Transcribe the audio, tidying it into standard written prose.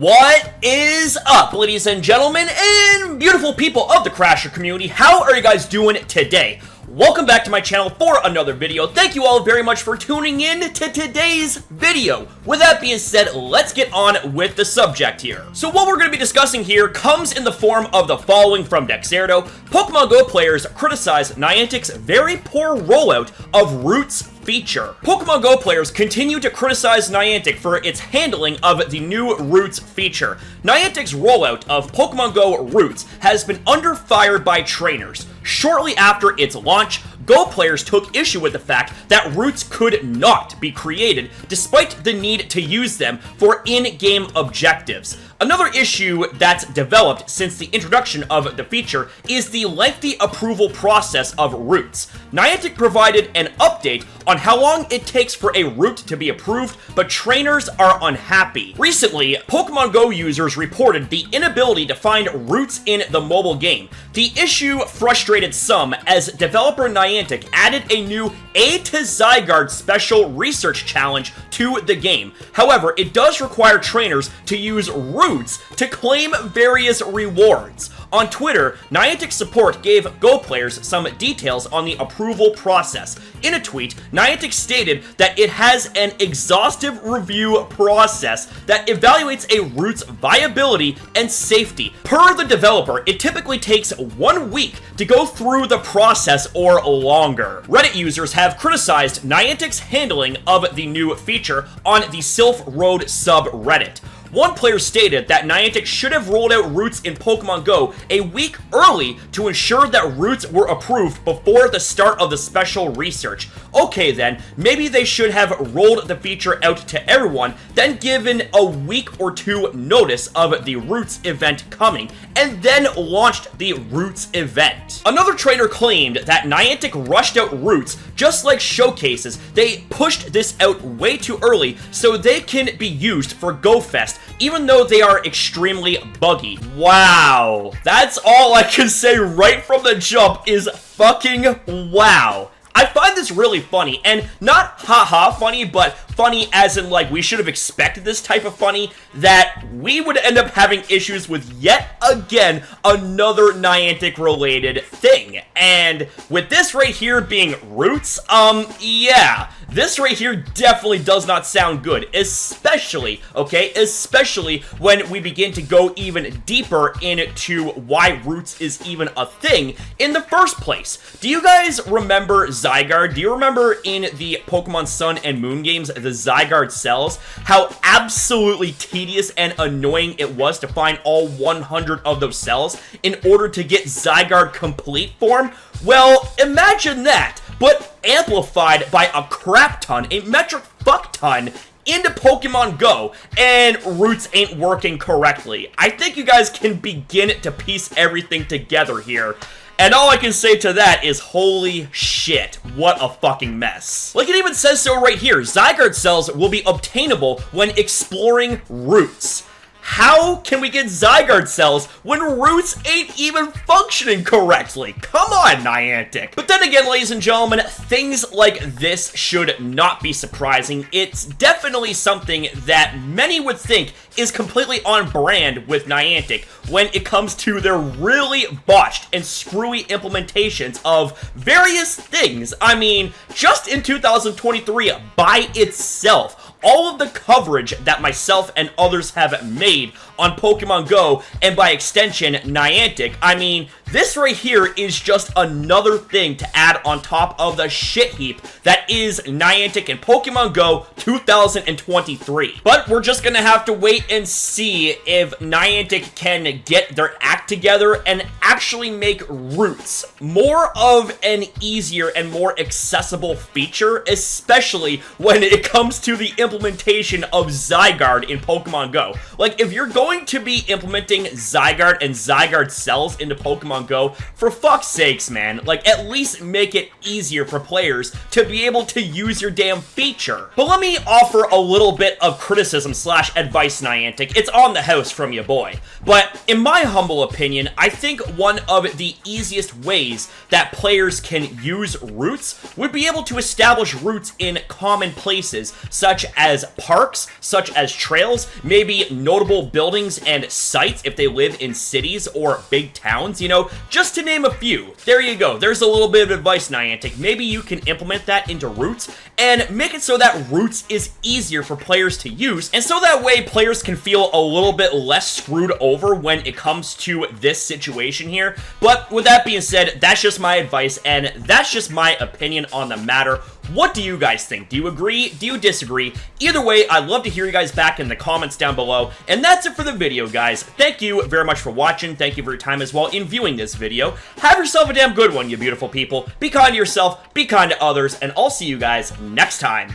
What is up, ladies and gentlemen, and beautiful people of the Crasher community? How are you guys doing today? Welcome back to my channel for another video. Thank you all very much for tuning in to today's video. With that being said, let's get on with the subject here. So what we're going to be discussing here comes in the form of the following from Dexerto. Pokemon GO players criticize Niantic's very poor rollout of Roots feature. Pokemon GO players continue to criticize Niantic for its handling of the new Roots feature. Niantic's rollout of Pokemon GO Roots has been under fire by trainers. Shortly after its launch, GO players took issue with the fact that Roots could not be created despite the need to use them for in-game objectives. Another issue that's developed since the introduction of the feature is the lengthy approval process of Roots. Niantic provided an update on how long it takes for a route to be approved, but trainers are unhappy. Recently, Pokemon GO users reported the inability to find Roots in the mobile game. The issue frustrated some as developer Niantic added a new A to Zygarde special research challenge to the game. However, it does require trainers to use Roots to claim various rewards. On Twitter, Niantic support gave GO players some details on the approval process. In a tweet, Niantic stated that it has an exhaustive review process that evaluates a Root's viability and safety. Per the developer, it typically takes 1 week to go through the process or longer. Reddit users have criticized Niantic's handling of the new feature on the Sylph Road subreddit. One player stated that Niantic should have rolled out Roots in Pokemon GO a week early to ensure that Roots were approved before the start of the special research. Okay then, maybe they should have rolled the feature out to everyone, then given a week or two notice of the Roots event coming, and then launched the Roots event. Another trainer claimed that Niantic rushed out Roots just like showcases. They pushed this out way too early so they can be used for GO Fest, even though they are extremely buggy. Wow. That's all I can say right from the jump is fucking wow. I find this really funny, and not haha funny, but funny as in like we should have expected this type of funny, that we would end up having issues with yet again another Niantic related thing. And with this right here being Roots, yeah, this right here definitely does not sound good, especially when we begin to go even deeper into why Roots is even a thing in the first place. Do you guys remember Zygarde? Do you remember in the Pokemon Sun and Moon games, the Zygarde Cells, how absolutely tedious and annoying it was to find all 100 of those cells in order to get Zygarde complete form? Well, imagine that, but amplified by a crap ton, a metric fuck ton, into Pokemon GO, and Roots ain't working correctly. I think you guys can begin to piece everything together here. And all I can say to that is, holy shit, what a fucking mess. Like it even says so right here, Zygarde Cells will be obtainable when exploring Roots. How can we get Zygarde Cells when Roots ain't even functioning correctly? Come on, Niantic. But then again, ladies and gentlemen, things like this should not be surprising. It's definitely something that many would think is completely on brand with Niantic when it comes to their really botched and screwy implementations of various things. I mean, just in 2023 by itself, all of the coverage that myself and others have made on Pokemon GO, and by extension, Niantic, I mean, this right here is just another thing to add on top of the shit heap that is Niantic and Pokemon GO 2023. But we're just gonna have to wait and see if Niantic can get their act together and actually make Roots more of an easier and more accessible feature, especially when it comes to the implementation of Zygarde in Pokemon GO. Like, if you're going to be implementing Zygarde and Zygarde Cells into Pokemon Pokemon Go, for fuck's sakes, man, like, at least make it easier for players to be able to use your damn feature. But let me offer a little bit of criticism / advice, Niantic. It's on the house from your boy. But in my humble opinion, I think one of the easiest ways that players can use routes would be able to establish routes in common places, such as parks, such as trails, maybe notable buildings and sites if they live in cities or big towns, you know, just to name a few. There you go. There's a little bit of advice, Niantic. Maybe you can implement that into routes and make it so that routes is easier for players to use, and so that way players can feel a little bit less screwed over when it comes to this situation here. But with that being said, that's just my advice, and that's just my opinion on the matter. What do you guys think? Do you agree? Do you disagree? Either way, I'd love to hear you guys back in the comments down below. And that's it for the video, guys. Thank you very much for watching. Thank you for your time as well in viewing this video. Have yourself a damn good one, you beautiful people. Be kind to yourself, be kind to others, and I'll see you guys next time.